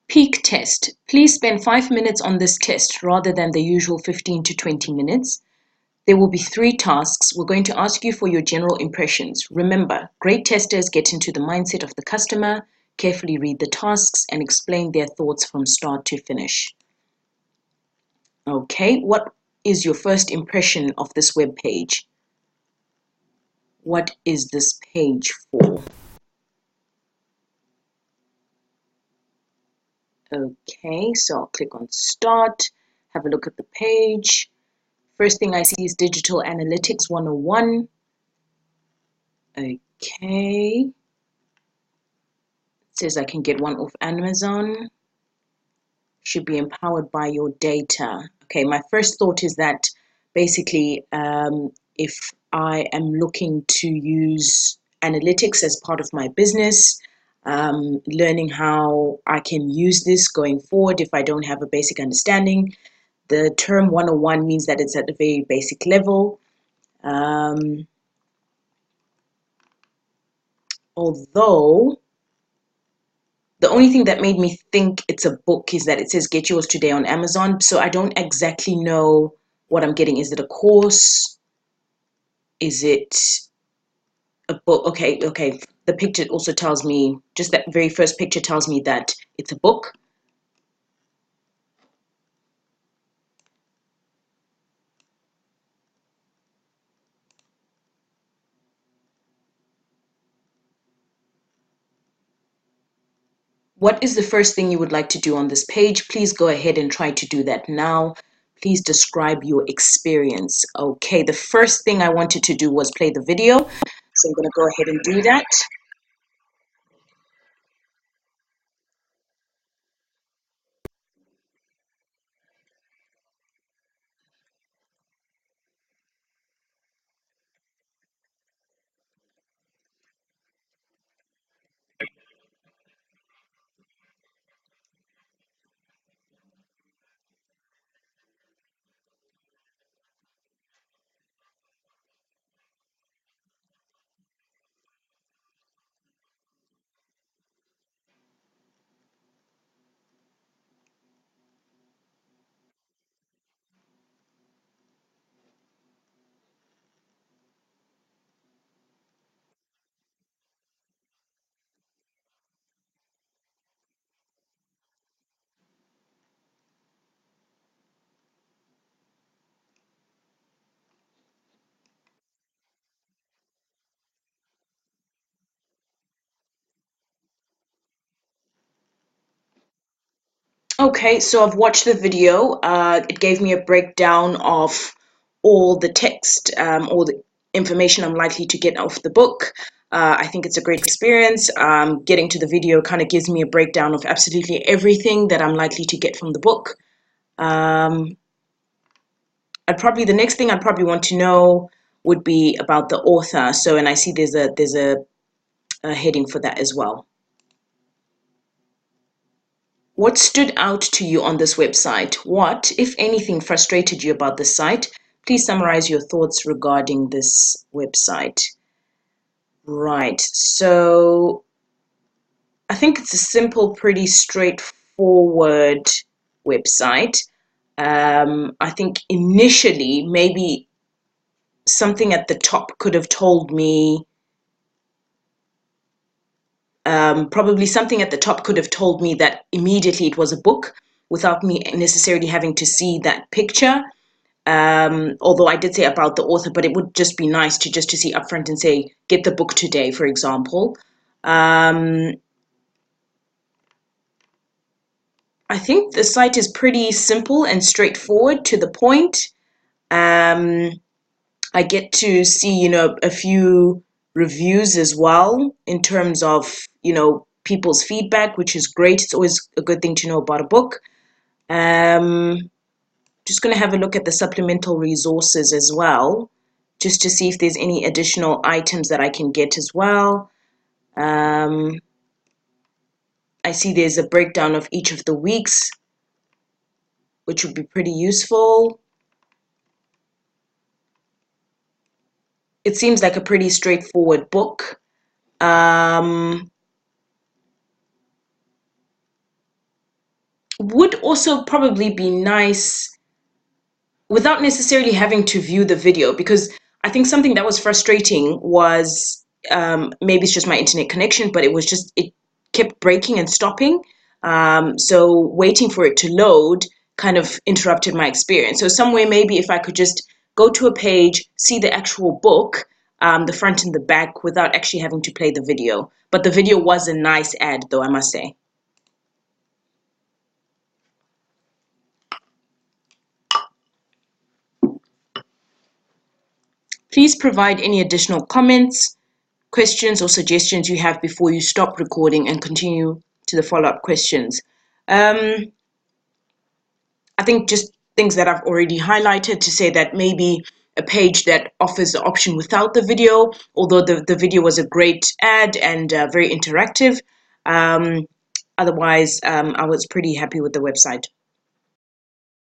Peak test. Please spend 5 minutes on this test rather than the usual 15 to 20 minutes. There will be 3 tasks. We're going to ask you for your general impressions. Remember, great testers get into the mindset of the customer, carefully read the tasks, and explain their thoughts from start to finish. Okay, what is your first impression of this web page? What is this page for? Okay, so I'll click on start, have a look at the page. First thing I see is Digital Analytics 101. Okay. It says I can get one off Amazon. Should be empowered by your data. Okay, my first thought is that basically if I am looking to use analytics as part of my business, learning how I can use this going forward if I don't have a basic understanding. The term 101 means that it's at a very basic level. Although the only thing that made me think it's a book is that it says get yours today on Amazon. So I don't exactly know what I'm getting. Is it a course? Is it a book? Okay. The picture also tells me, just that very first picture tells me that it's a book. What is the first thing you would like to do on this page? Please go ahead and try to do that now. Please describe your experience. Okay, the first thing I wanted to do was play the video. So I'm going to go ahead and do that. Okay, so I've watched the video. It gave me a breakdown of all the text, all the information I'm likely to get off the book. I think it's a great experience. Getting to the video kind of gives me a breakdown of absolutely everything that I'm likely to get from the book. The next thing I'd probably want to know would be about the author. So, and I see there's a heading for that as well. What stood out to you on this website? What, if anything, frustrated you about the site? Please summarize your thoughts regarding this website. Right, so I think it's a simple, pretty straightforward website. I think initially maybe something at the top could have told me, probably something at the top could have told me that immediately it was a book without me necessarily having to see that picture. Although I did say about the author, but it would just be nice to see upfront and say, get the book today, for example. I think the site is pretty simple and straightforward, to the point. I get to see, a few reviews as well in terms of, people's feedback, which is great. It's always a good thing to know about a book. Just going to have a look at the supplemental resources as well, just to see if there's any additional items that I can get as well. I see there's a breakdown of each of the weeks, which would be pretty useful. It seems like a pretty straightforward book. would also probably be nice without necessarily having to view the video, because I think something that was frustrating was maybe it's just my internet connection, but it kept breaking and stopping. So waiting for it to load kind of interrupted my experience. So somewhere maybe if I could just go to a page, see the actual book, the front and the back, without actually having to play the video. But the video was a nice ad, though, I must say. Please provide any additional comments, questions, or suggestions you have before you stop recording and continue to the follow-up questions. I think just things that I've already highlighted to say that maybe a page that offers the option without the video, although the video was a great ad and very interactive. Otherwise, I was pretty happy with the website.